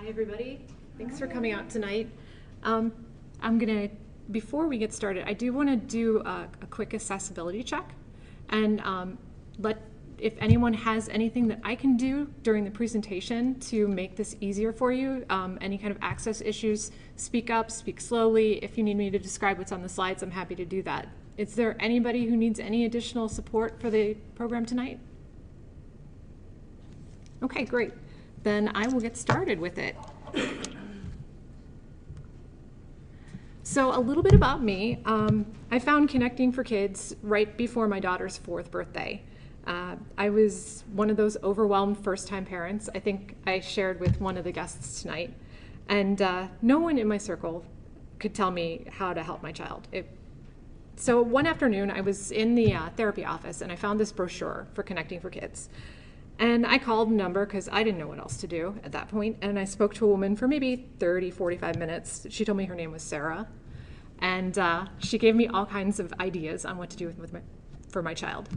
Hi, everybody. Thanks for coming out tonight. Before we get started, I do want to do a quick accessibility check and if anyone has anything that I can do during the presentation to make this easier for you, any kind of access issues, speak up, speak slowly. If you need me to describe what's on the slides, I'm happy to do that. Is there anybody who needs any additional support for the program tonight? Okay, great. Then I will get started with it. So a little bit about me. I found Connecting for Kids right before my daughter's 4th birthday. I was one of those overwhelmed first-time parents. I think I shared with one of the guests tonight. And no one in my circle could tell me how to help my child. So one afternoon, I was in the therapy office, and I found this brochure for Connecting for Kids. And I called a number because I didn't know what else to do at that point. And I spoke to a woman for maybe 30, 45 minutes. She told me her name was Sarah. And she gave me all kinds of ideas on what to do for my child.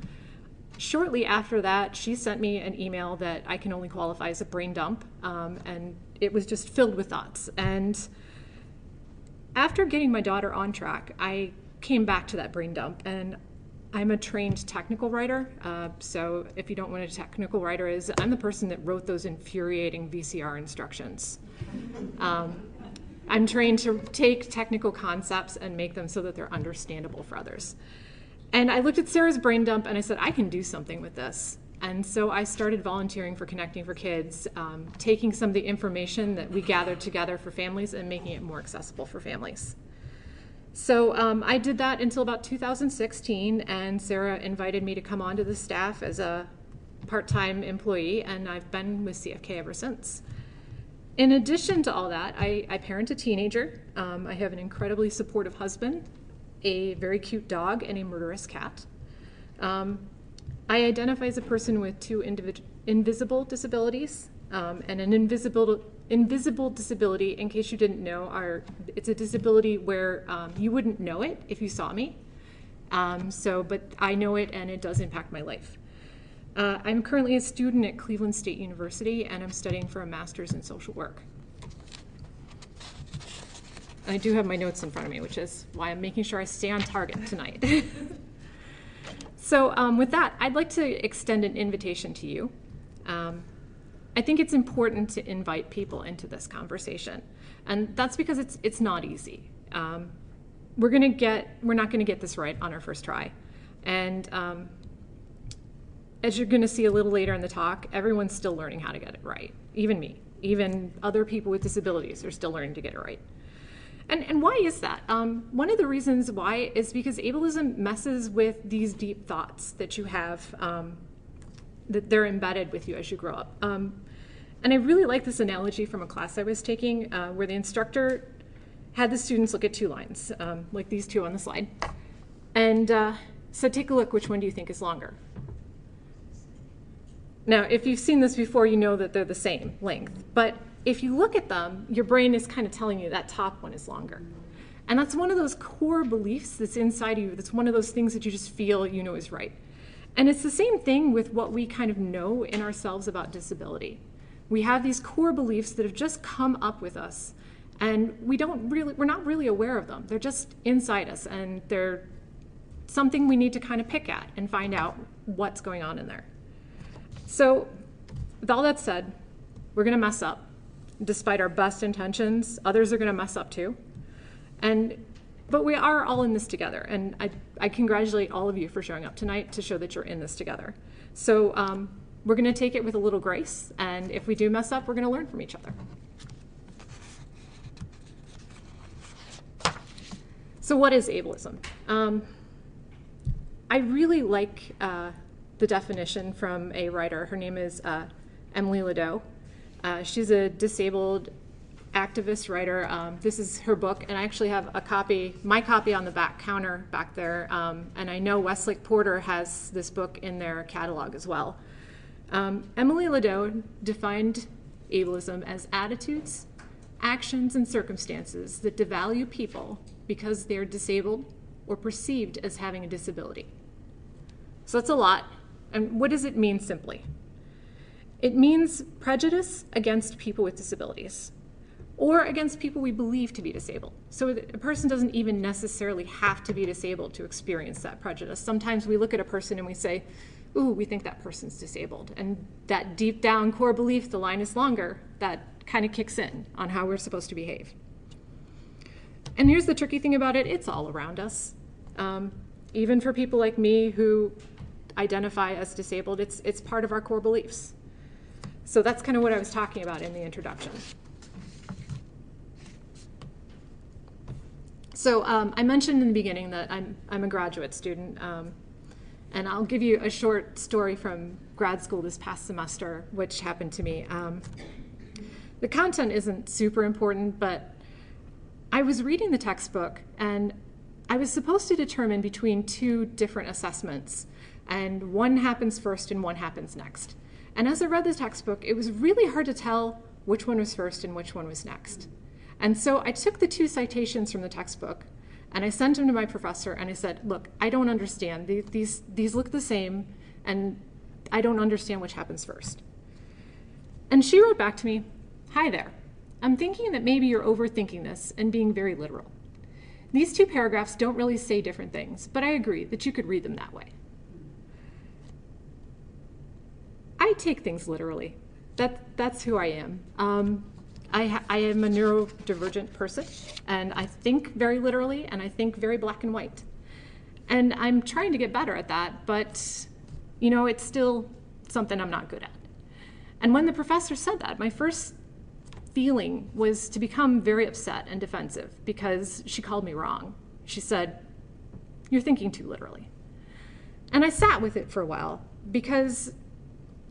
Shortly after that, she sent me an email that I can only qualify as a brain dump. And it was just filled with thoughts. And after getting my daughter on track, I came back to that brain dump. And I'm a trained technical writer, so if you don't know what a technical writer is, I'm the person that wrote those infuriating VCR instructions. I'm trained to take technical concepts and make them so that they're understandable for others. And I looked at Sarah's brain dump and I said, I can do something with this. And so I started volunteering for Connecting for Kids, taking some of the information that we gathered together for families and making it more accessible for families. So I did that until about 2016, and Sarah invited me to come onto the staff as a part-time employee, and I've been with CFK ever since. In addition to all that, I parent a teenager. I have an incredibly supportive husband, a very cute dog, and a murderous cat. I identify as a person with 2 invisible disabilities, and an invisible disability, in case you didn't know, it's a disability where you wouldn't know it if you saw me. But I know it, and it does impact my life. I'm currently a student at Cleveland State University, and I'm studying for a master's in social work. I do have my notes in front of me, which is why I'm making sure I stay on target tonight. So with that, I'd like to extend an invitation to you. I think it's important to invite people into this conversation, and that's because it's not easy. We're not going to get this right on our first try, and as you're going to see a little later in the talk, everyone's still learning how to get it right. Even me, even other people with disabilities are still learning to get it right. And why is that? One of the reasons why is because ableism messes with these deep thoughts that you have, that they're embedded with you as you grow up. And I really like this analogy from a class I was taking where the instructor had the students look at 2 lines, like these 2 on the slide. And so take a look, which one do you think is longer? Now, if you've seen this before, you know that they're the same length. But if you look at them, your brain is kind of telling you that top one is longer. And that's one of those core beliefs that's inside of you. That's one of those things that you just feel you know is right. And it's the same thing with what we kind of know in ourselves about disability. We have these core beliefs that have just come up with us, and we're not really aware of them. They're just inside us, and they're something we need to kind of pick at and find out what's going on in there. So with all that said, we're going to mess up. Despite our best intentions, others are going to mess up too. But we are all in this together, and I congratulate all of you for showing up tonight to show that you're in this together. So we're going to take it with a little grace, and if we do mess up, we're going to learn from each other. So what is ableism? I really like the definition from a writer. Her name is Emily Ladeau. She's a disabled activist writer. This is her book, and I actually have my copy on the back counter back there, and I know Westlake Porter has this book in their catalog as well. Emily Ladeau defined ableism as attitudes, actions, and circumstances that devalue people because they're disabled or perceived as having a disability. So that's a lot. And what does it mean simply? It means prejudice against people with disabilities or against people we believe to be disabled. So a person doesn't even necessarily have to be disabled to experience that prejudice. Sometimes we look at a person and we say, ooh, we think that person's disabled. And that deep down core belief, the line is longer, that kind of kicks in on how we're supposed to behave. And here's the tricky thing about it, it's all around us. Even for people like me who identify as disabled, it's part of our core beliefs. So that's kind of what I was talking about in the introduction. So I mentioned in the beginning that I'm a graduate student, and I'll give you a short story from grad school this past semester, which happened to me. The content isn't super important, but I was reading the textbook, and I was supposed to determine between two different assessments, and one happens first and one happens next. And as I read the textbook, it was really hard to tell which one was first and which one was next. And so I took the two citations from the textbook and I sent them to my professor and I said, look, I don't understand. These look the same and I don't understand which happens first. And she wrote back to me, hi there. I'm thinking that maybe you're overthinking this and being very literal. These two paragraphs don't really say different things, but I agree that you could read them that way. I take things literally. That's who I am. I am a neurodivergent person, and I think very literally, and I think very black and white. And I'm trying to get better at that, but you know, it's still something I'm not good at. And when the professor said that, my first feeling was to become very upset and defensive because she called me wrong. She said, you're thinking too literally. And I sat with it for a while because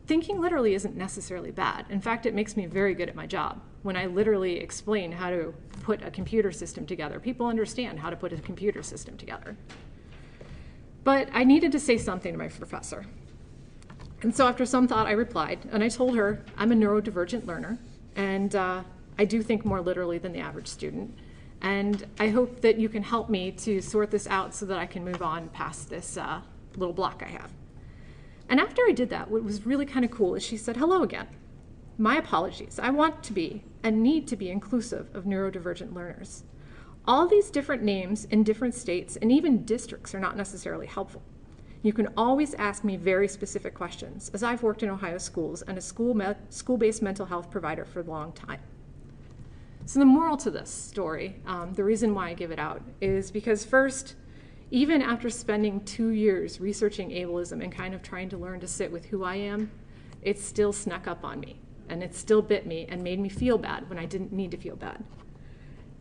thinking literally isn't necessarily bad. In fact, it makes me very good at my job. When I literally explain how to put a computer system together, people understand how to put a computer system together. But I needed to say something to my professor. And so after some thought, I replied, and I told her I'm a neurodivergent learner, and I do think more literally than the average student. And I hope that you can help me to sort this out so that I can move on past this little block I have. And after I did that, what was really kind of cool is she said, hello again. My apologies. I want to be and need to be inclusive of neurodivergent learners. All these different names in different states and even districts are not necessarily helpful. You can always ask me very specific questions, as I've worked in Ohio schools and a school-based mental health provider for a long time. So the moral to this story, the reason why I give it out, is because first, even after spending 2 years researching ableism and kind of trying to learn to sit with who I am, it still snuck up on me, and it still bit me and made me feel bad when I didn't need to feel bad.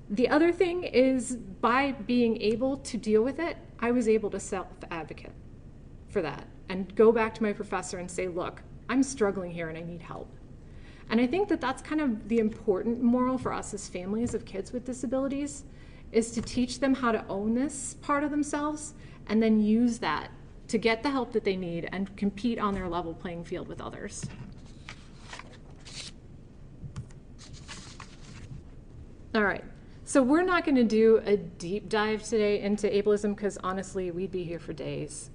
The other thing is, by being able to deal with it, I was able to self-advocate for that and go back to my professor and say, look, I'm struggling here and I need help. And I think that that's kind of the important moral for us as families of kids with disabilities, is to teach them how to own this part of themselves and then use that to get the help that they need and compete on their level playing field with others. All right, so we're not going to do a deep dive today into ableism because honestly, we'd be here for days.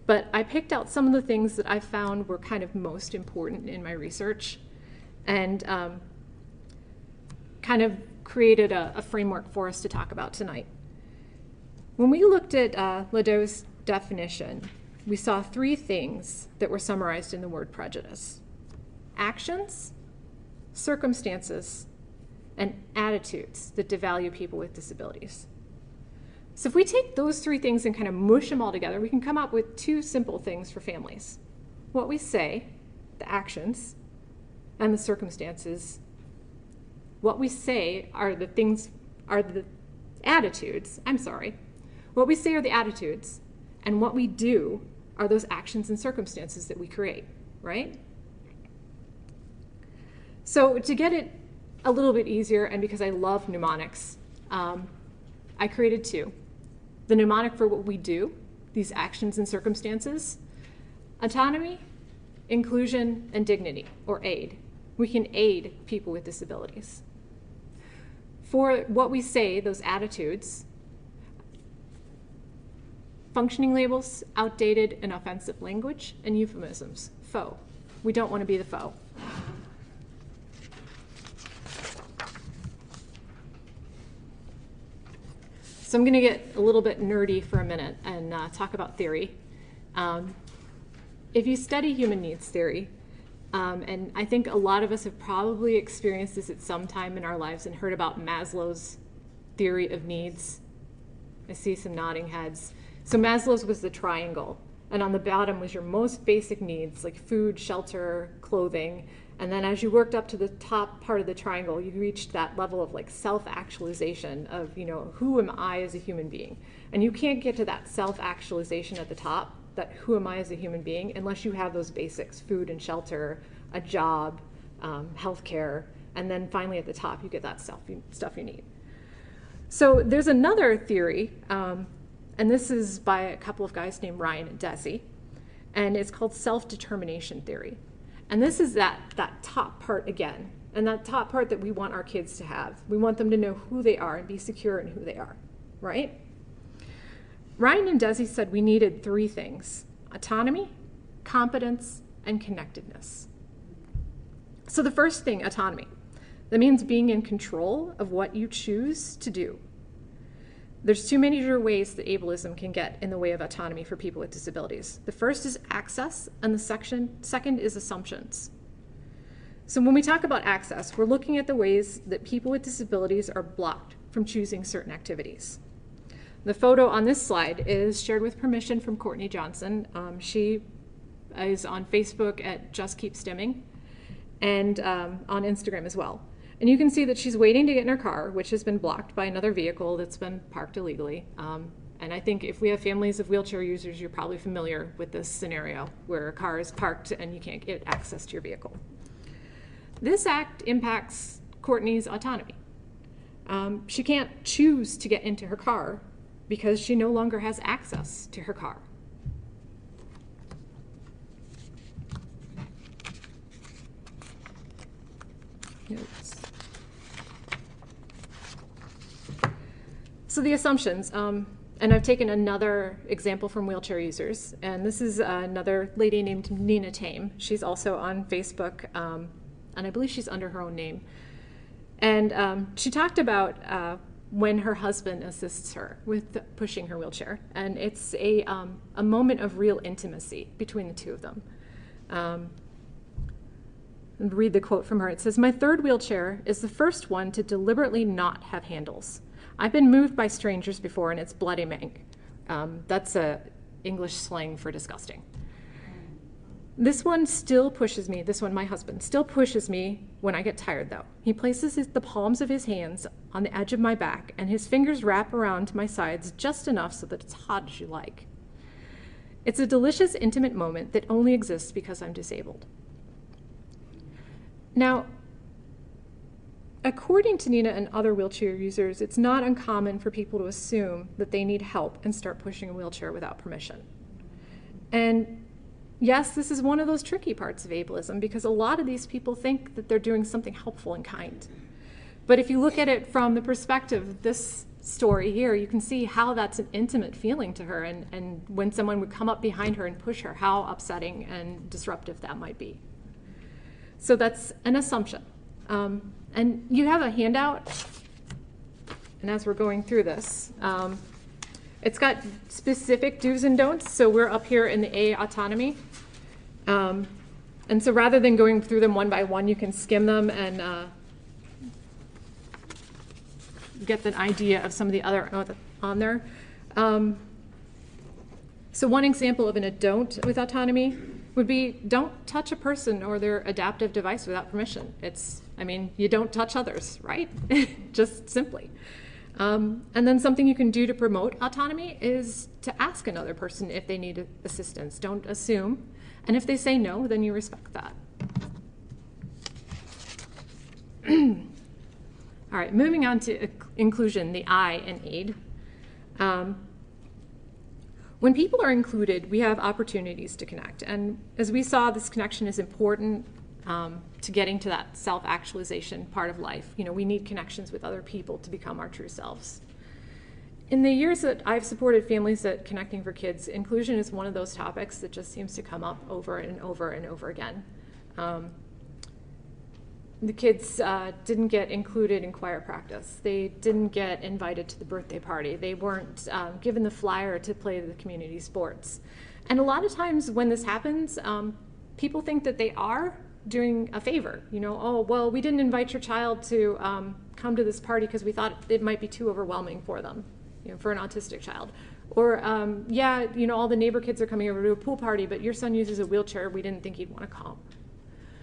But I picked out some of the things that I found were kind of most important in my research and kind of created a framework for us to talk about tonight. When we looked at Ladeau's definition, we saw 3 things that were summarized in the word prejudice: actions, circumstances, and attitudes that devalue people with disabilities. So if we take those 3 things and kind of mush them all together, we can come up with 2 simple things for families. What we say, the actions, and the circumstances. What we say are the attitudes, What we say are the attitudes, and what we do are those actions and circumstances that we create, right? So to get it a little bit easier, and because I love mnemonics, I created 2. The mnemonic for what we do, these actions and circumstances: autonomy, inclusion, and dignity, or aid. We can aid people with disabilities. For what we say, those attitudes, functioning labels, outdated and offensive language, and euphemisms, faux. We don't want to be the foe. So I'm going to get a little bit nerdy for a minute and talk about theory. If you study human needs theory, and I think a lot of us have probably experienced this at some time in our lives and heard about Maslow's theory of needs. I see some nodding heads. So Maslow's was the triangle, and on the bottom was your most basic needs, like food, shelter, clothing. And then as you worked up to the top part of the triangle, you reached that level of like self-actualization of, you know, who am I as a human being? And you can't get to that self-actualization at the top, that who am I as a human being, unless you have those basics, food and shelter, a job, healthcare, and then finally at the top you get that stuff you need. So there's another theory, and this is by a couple of guys named Ryan and Deci, and it's called self-determination theory. And this is that top part again, and that top part that we want our kids to have. We want them to know who they are and be secure in who they are, right? Ryan and Deci said we needed three things: autonomy, competence, and connectedness. So the first thing, autonomy. That means being in control of what you choose to do. There's two major ways that ableism can get in the way of autonomy for people with disabilities. The first is access, and the second is assumptions. So when we talk about access, we're looking at the ways that people with disabilities are blocked from choosing certain activities. The photo on this slide is shared with permission from Courtney Johnson. She is on Facebook at Just Keep Stimming, and on Instagram as well. And you can see that she's waiting to get in her car, which has been blocked by another vehicle that's been parked illegally. And I think if we have families of wheelchair users, you're probably familiar with this scenario where a car is parked and you can't get access to your vehicle. This act impacts Courtney's autonomy. She can't choose to get into her car because she no longer has access to her car. Notes. So the assumptions, and I've taken another example from wheelchair users, and this is another lady named Nina Tame. She's also on Facebook, and I believe she's under her own name. And she talked about when her husband assists her with pushing her wheelchair, and it's a moment of real intimacy between the two of them. And read the quote from her. It says, "My third wheelchair is the first one to deliberately not have handles. I've been moved by strangers before and it's bloody mank." That's English slang for disgusting. "This one still pushes me," this one, my husband, "still pushes me when I get tired though. He places the palms of his hands on the edge of my back and his fingers wrap around my sides just enough so that it's hot as you like. It's a delicious, intimate moment that only exists because I'm disabled." Now, according to Nina and other wheelchair users, it's not uncommon for people to assume that they need help and start pushing a wheelchair without permission. And yes, this is one of those tricky parts of ableism because a lot of these people think that they're doing something helpful and kind. But if you look at it from the perspective of this story here, you can see how that's an intimate feeling to her, and when someone would come up behind her and push her, how upsetting and disruptive that might be. So that's an assumption. And you have a handout, and as we're going through this, it's got specific do's and don'ts. So we're up here in the A, autonomy. And so rather than going through them one by one, you can skim them and get an idea of some of the other on there. So one example of a don't with autonomy would be, don't touch a person or their adaptive device without permission. You don't touch others, right? Just simply. And then something you can do to promote autonomy is to ask another person if they need assistance. Don't assume. And if they say no, then you respect that. All right, moving on to inclusion, the I in aid. When people are included, we have opportunities to connect. And as we saw, this connection is important to getting to that self-actualization part of life. We need connections with other people to become our true selves. In the years that I've supported families at Connecting for Kids, inclusion is one of those topics that just seems to come up over and over and over again. The kids didn't get included in choir practice. They didn't get invited to the birthday party. They weren't given the flyer to play the community sports. And a lot of times when this happens, people think that they are doing a favor. You know, oh, well, we didn't invite your child to come to this party because we thought it might be too overwhelming for them, you know, for an autistic child. Or, yeah, you know, all the neighbor kids are coming over to a pool party, but your son uses a wheelchair. We didn't think he'd want to come.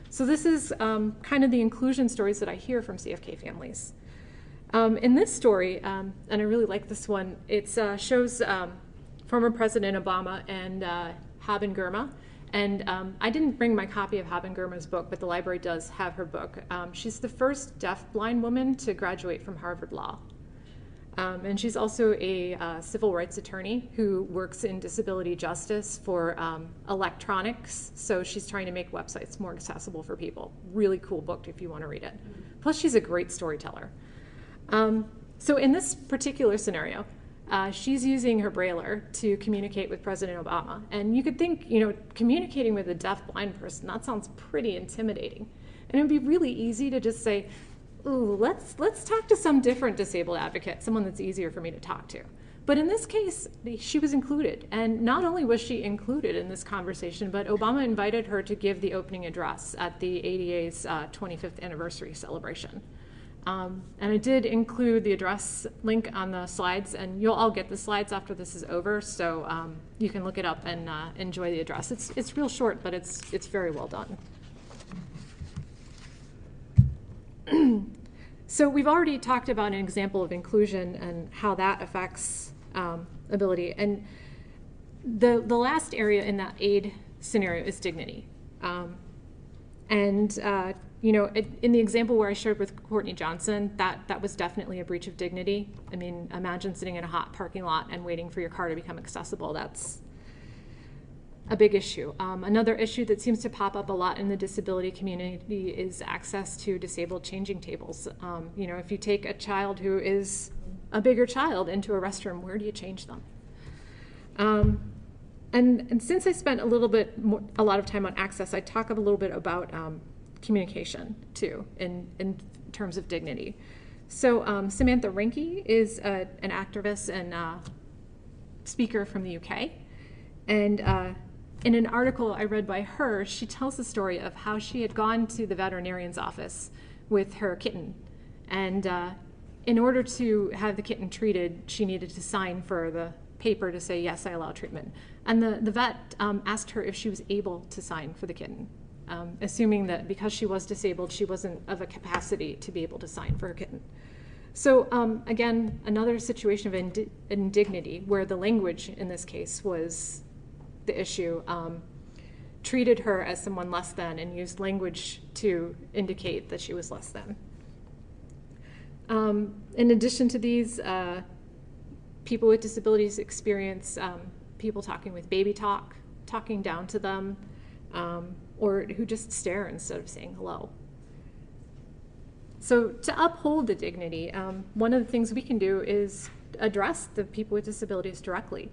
So this is kind of the inclusion stories that I hear from CFK families. In this story, and I really like this one, it shows former President Obama and Haben Girma. And I didn't bring my copy of Haben Girma's book, but the library does have her book. She's the first deaf-blind woman to graduate from Harvard Law. And she's also a civil rights attorney who works in disability justice for electronics. So she's trying to make websites more accessible for people. Really cool book if you want to read it. Plus, she's a great storyteller. So in this particular scenario, she's using her brailler to communicate with President Obama. And you could think, you know, communicating with a deaf-blind person, that sounds pretty intimidating. And it would be really easy to just say, ooh, let's talk to some different disabled advocate, someone that's easier for me to talk to. But in this case, she was included. And not only was she included in this conversation, but Obama invited her to give the opening address at the ADA's 25th anniversary celebration. And I did include the address link on the slides, and you'll all get the slides after this is over, so you can look it up and enjoy the address. It's real short, but it's very well done. So we've already talked about an example of inclusion and how that affects ability. And the last area in that aid scenario is dignity. You know, in the example where I shared with Courtney Johnson, that was definitely a breach of dignity. I mean, imagine sitting in a hot parking lot and waiting for your car to become accessible. That's a big issue. Another issue that seems to pop up a lot in the disability community is access to disabled changing tables. You know, if you take a child who is a bigger child into a restroom, where do you change them? And since I spent a lot of time on access, I talk a little bit about communication too, in terms of dignity. So Samantha Reinke is an activist and speaker from the UK, and in an article I read by her, she tells the story of how she had gone to the veterinarian's office with her kitten. And in order to have the kitten treated, she needed to sign for the paper to say, yes, I allow treatment. And the vet asked her if she was able to sign for the kitten, assuming that because she was disabled, she wasn't of a capacity to be able to sign for her kitten. So again, another situation of indignity where the language in this case was the issue, treated her as someone less than and used language to indicate that she was less than. In addition to these, people with disabilities experience people talking with baby talk, talking down to them, or who just stare instead of saying hello. So to uphold the dignity, one of the things we can do is address the people with disabilities directly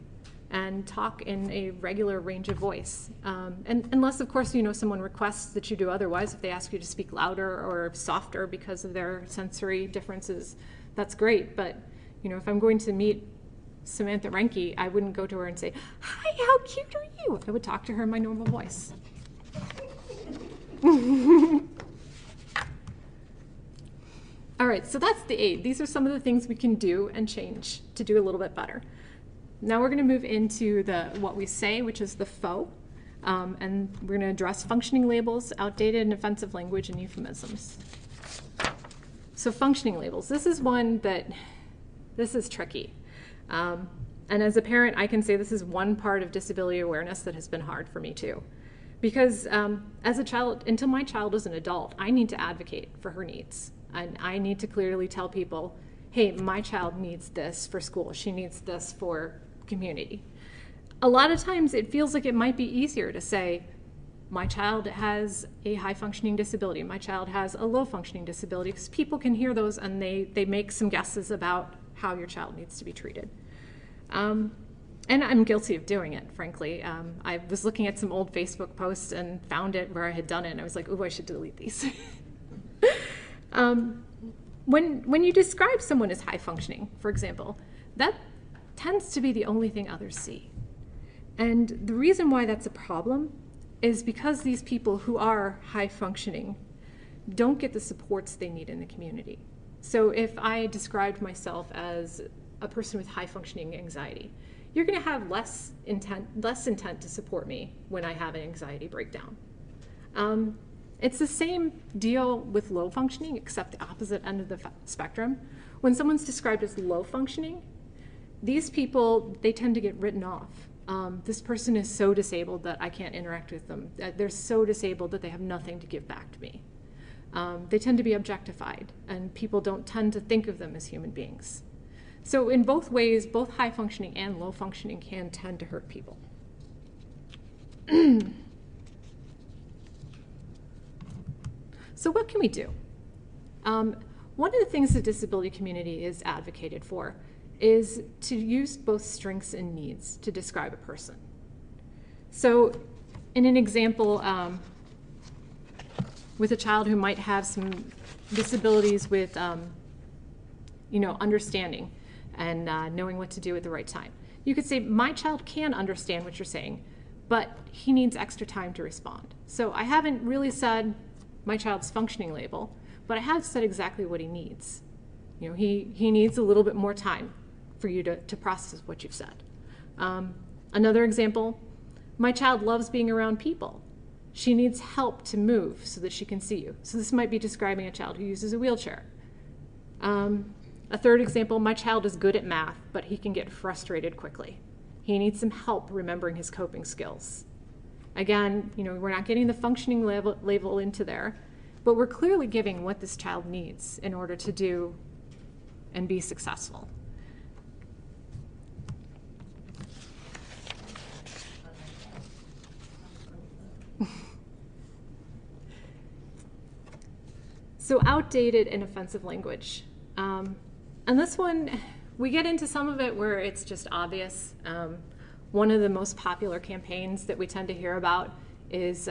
and talk in a regular range of voice. And unless, of course, you know, someone requests that you do otherwise, if they ask you to speak louder or softer because of their sensory differences, that's great. But, you know, if I'm going to meet Samantha Reinke, I wouldn't go to her and say, hi, how cute are you? I would talk to her in my normal voice. All right, so that's the aid. These are some of the things we can do and change to do a little bit better. Now we're going to move into what we say, which is the faux, and we're going to address functioning labels, outdated and offensive language, and euphemisms. So functioning labels, this is tricky. And as a parent, I can say this is one part of disability awareness that has been hard for me too. Because as a child, until my child is an adult, I need to advocate for her needs. And I need to clearly tell people, hey, my child needs this for school. She needs this for community. A lot of times it feels like it might be easier to say, my child has a high functioning disability, my child has a low functioning disability, because people can hear those and they make some guesses about how your child needs to be treated. And I'm guilty of doing it, frankly. I was looking at some old Facebook posts and found it where I had done it, and I was like, ooh, I should delete these. When you describe someone as high functioning, for example, that tends to be the only thing others see. And the reason why that's a problem is because these people who are high functioning don't get the supports they need in the community. So if I described myself as a person with high functioning anxiety, you're going to have less intent to support me when I have an anxiety breakdown. It's the same deal with low functioning, except the opposite end of the spectrum. When someone's described as low functioning, these people, they tend to get written off. This person is so disabled that I can't interact with them. They're so disabled that they have nothing to give back to me. They tend to be objectified, and people don't tend to think of them as human beings. So in both ways, both high functioning and low functioning can tend to hurt people. So what can we do? One of the things the disability community is advocated for is to use both strengths and needs to describe a person. So in an example, with a child who might have some disabilities with understanding and knowing what to do at the right time. You could say, my child can understand what you're saying, but he needs extra time to respond. So I haven't really said my child's functioning label, but I have said exactly what he needs. He needs a little bit more time for you to process what you've said. Another example, my child loves being around people. She needs help to move so that she can see you. So this might be describing a child who uses a wheelchair. A third example, my child is good at math, but he can get frustrated quickly. He needs some help remembering his coping skills. Again, we're not getting the functioning label into there, but we're clearly giving what this child needs in order to do and be successful. So outdated and offensive language. And this one, we get into some of it where it's just obvious. One of the most popular campaigns that we tend to hear about is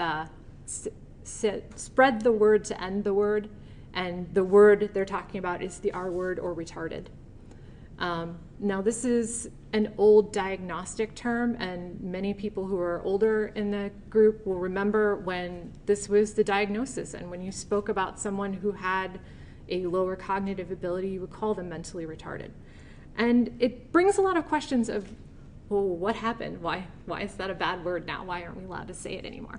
spread the word to end the word. And the word they're talking about is the R word or retarded. Now this is an old diagnostic term, and many people who are older in the group will remember when this was the diagnosis, and when you spoke about someone who had a lower cognitive ability, you would call them mentally retarded. And it brings a lot of questions of, well, what happened? Why is that a bad word now? Why aren't we allowed to say it anymore?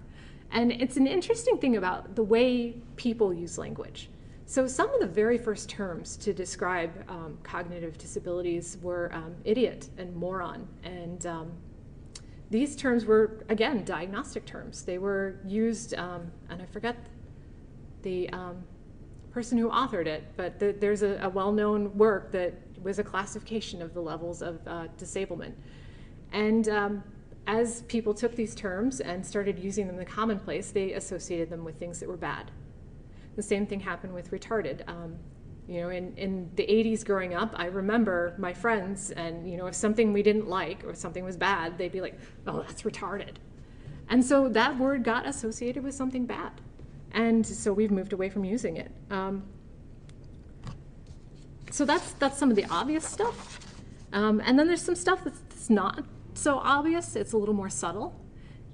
And it's an interesting thing about the way people use language. So some of the very first terms to describe cognitive disabilities were idiot and moron. And these terms were, again, diagnostic terms. They were used, and I forget the person who authored it, but there's a well-known work that was a classification of the levels of disablement. And as people took these terms and started using them in the commonplace, they associated them with things that were bad. The same thing happened with retarded. In the 80s growing up, I remember my friends, and if something we didn't like or something was bad, they'd be like, oh, that's retarded. And so that word got associated with something bad. And so we've moved away from using it. So that's some of the obvious stuff. And then there's some stuff that's not so obvious. It's a little more subtle.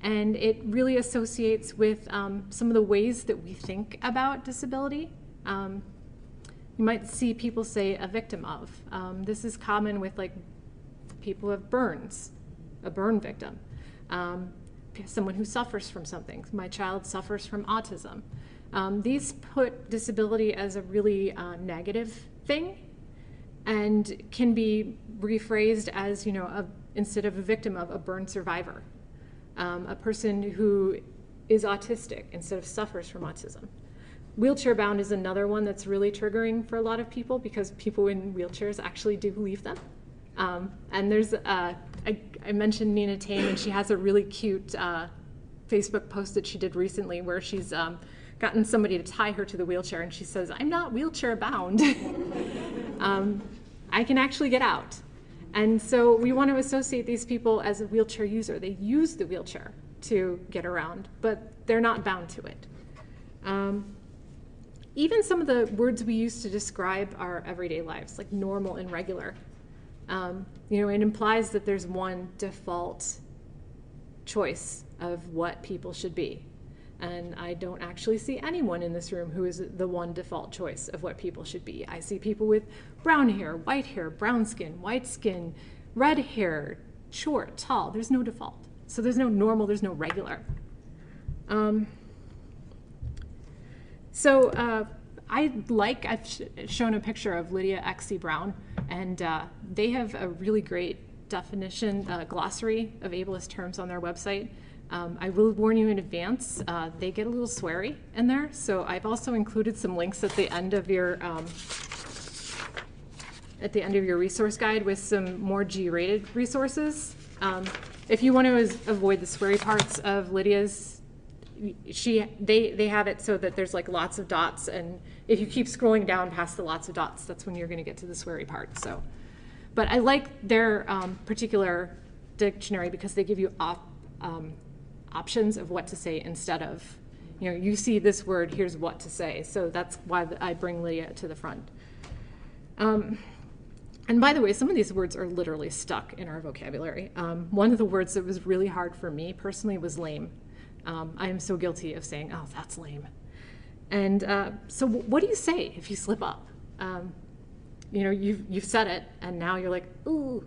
And it really associates with some of the ways that we think about disability. You might see people say a victim of. This is common with people who have burns, a burn victim. Someone who suffers from something. My child suffers from autism. These put disability as a really negative thing and can be rephrased as, instead of a victim of, a burn survivor. A person who is autistic instead of suffers from autism. Wheelchair bound is another one that's really triggering for a lot of people because people in wheelchairs actually do leave them. And there's, I mentioned Nina Tame, and she has a really cute Facebook post that she did recently where she's gotten somebody to tie her to the wheelchair, and she says, I'm not wheelchair bound. I can actually get out. And so we want to associate these people as a wheelchair user. They use the wheelchair to get around, but they're not bound to it. Even some of the words we use to describe our everyday lives, like normal and regular, it implies that there's one default choice of what people should be. And I don't actually see anyone in this room who is the one default choice of what people should be. I see people with brown hair, brown skin, white skin, red hair, short, tall. There's no default. So there's no normal, there's no regular. I've shown a picture of Lydia X.C. Brown, and they have a really great definition, glossary of ableist terms on their website. I will warn you in advance, they get a little sweary in there, so I've also included some links at the end of your resource guide with some more G-rated resources. If you want to avoid the sweary parts of Lydia's, they have it so that there's like lots of dots, and if you keep scrolling down past the lots of dots, that's when you're going to get to the sweary part. So, but I like their particular dictionary because they give you options of what to say instead of, you see this word, here's what to say. So that's why I bring Lydia to the front. And by the way, some of these words are literally stuck in our vocabulary. One of the words that was really hard for me personally was lame. I am so guilty of saying, oh, that's lame. And so what do you say if you slip up? You've said it, and now you're like, ooh.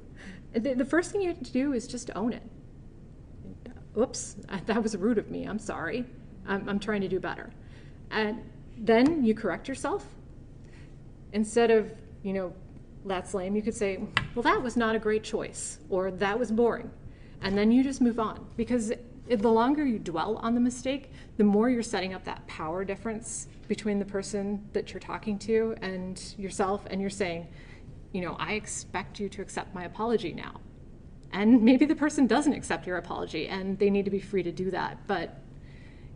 The first thing you have to do is just own it. Oops, that was rude of me, I'm sorry. I'm trying to do better. And then you correct yourself. Instead of, that's lame, you could say, well, that was not a great choice, or that was boring. And then you just move on, because the longer you dwell on the mistake, the more you're setting up that power difference between the person that you're talking to and yourself, and you're saying, I expect you to accept my apology now. And maybe the person doesn't accept your apology, and they need to be free to do that. But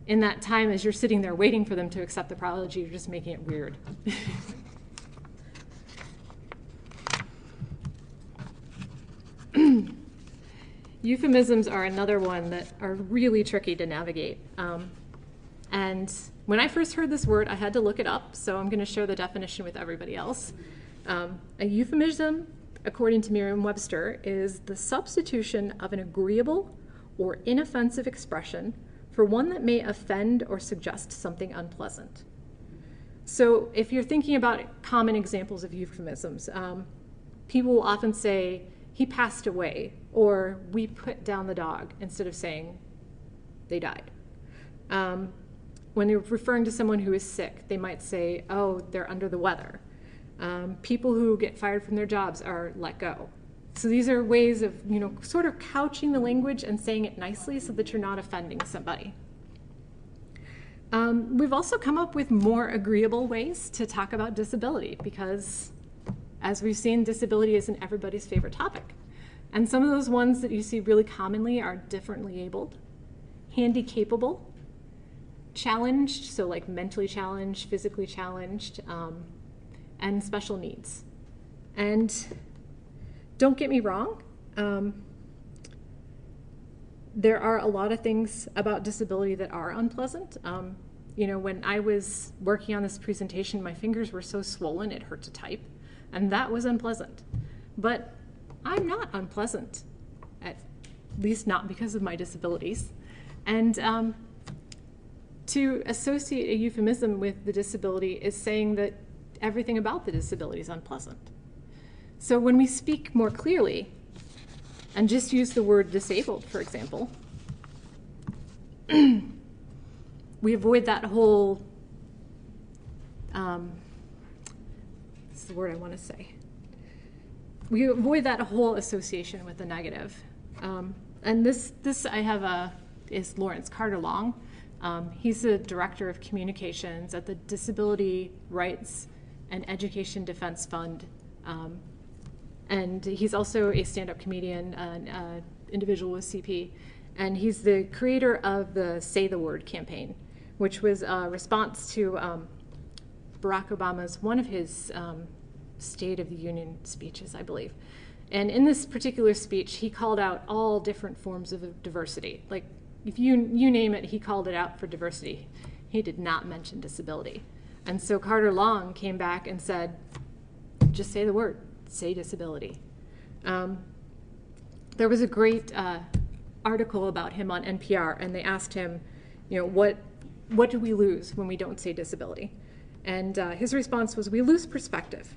in that time, as you're sitting there waiting for them to accept the apology, you're just making it weird. Euphemisms are another one that are really tricky to navigate. And when I first heard this word, I had to look it up, so I'm going to share the definition with everybody else. A euphemism, according to Merriam-Webster, is the substitution of an agreeable or inoffensive expression for one that may offend or suggest something unpleasant. So if you're thinking about common examples of euphemisms, people will often say, he passed away, or we put down the dog, instead of saying they died. When they're referring to someone who is sick, they might say, oh, they're under the weather. People who get fired from their jobs are let go. So these are ways of, sort of couching the language and saying it nicely so that you're not offending somebody. We've also come up with more agreeable ways to talk about disability because, as we've seen, disability isn't everybody's favorite topic. And some of those ones that you see really commonly are differently abled, handy-capable, challenged, so like mentally challenged, physically challenged, and special needs. And don't get me wrong, there are a lot of things about disability that are unpleasant. When I was working on this presentation, my fingers were so swollen it hurt to type, and that was unpleasant. But I'm not unpleasant, at least not because of my disabilities. And to associate a euphemism with the disability is saying that everything about the disability is unpleasant. So when we speak more clearly, and just use the word disabled, for example, we avoid that whole, what's the word I want to say? We avoid that whole association with the negative. And this I have is Lawrence Carter-Long. He's the director of communications at the Disability Rights and Education Defense Fund. And he's also a stand-up comedian, an individual with CP. And he's the creator of the Say the Word campaign, which was a response to Barack Obama's, one of his State of the Union speeches, I believe. And in this particular speech, he called out all different forms of diversity. Like, if you name it, he called it out for diversity. He did not mention disability. And so Carter Long came back and said, just say the word, say disability. There was a great article about him on NPR, and they asked him, what do we lose when we don't say disability? And his response was, we lose perspective.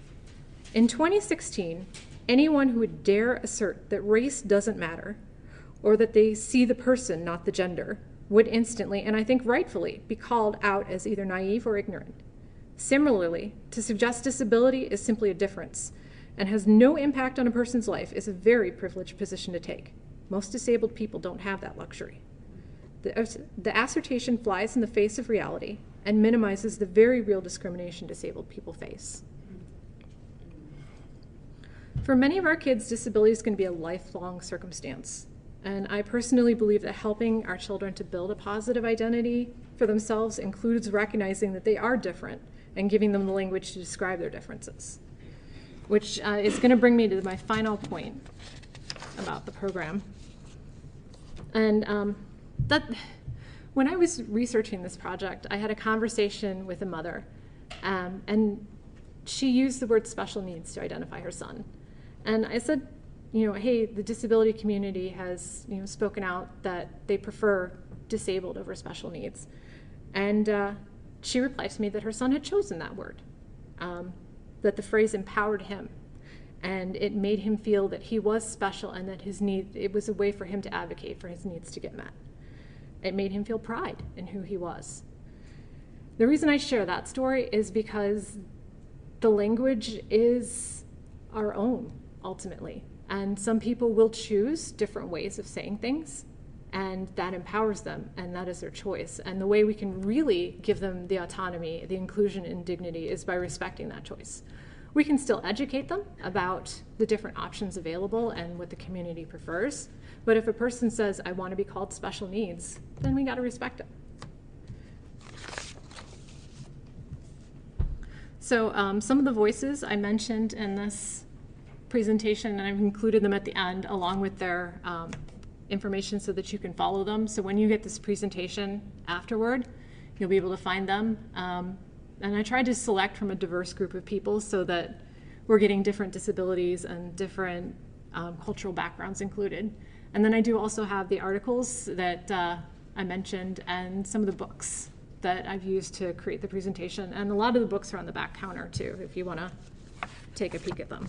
In 2016, anyone who would dare assert that race doesn't matter, or that they see the person, not the gender, would instantly, and I think rightfully, be called out as either naive or ignorant. Similarly, to suggest disability is simply a difference and has no impact on a person's life is a very privileged position to take. Most disabled people don't have that luxury. The assertion flies in the face of reality and minimizes the very real discrimination disabled people face. For many of our kids, disability is going to be a lifelong circumstance. And I personally believe that helping our children to build a positive identity for themselves includes recognizing that they are different and giving them the language to describe their differences, which is going to bring me to my final point about the program. And when I was researching this project, I had a conversation with a mother, and she used the word special needs to identify her son. And I said, hey, the disability community has spoken out that they prefer disabled over special needs. And she replied to me that her son had chosen that word, that the phrase empowered him, and it made him feel that he was special and that it was a way for him to advocate for his needs to get met. It made him feel pride in who he was. The reason I share that story is because the language is our own, ultimately. And some people will choose different ways of saying things, and that empowers them, and that is their choice. And the way we can really give them the autonomy, the inclusion and dignity is by respecting that choice. We can still educate them about the different options available and what the community prefers. But if a person says, I want to be called special needs, then we got to respect it. So some of the voices I mentioned in this presentation, and I've included them at the end along with their information so that you can follow them. So when you get this presentation afterward, you'll be able to find them. And I tried to select from a diverse group of people so that we're getting different disabilities and different cultural backgrounds included. And then I do also have the articles that I mentioned and some of the books that I've used to create the presentation. And a lot of the books are on the back counter too, if you want to take a peek at them.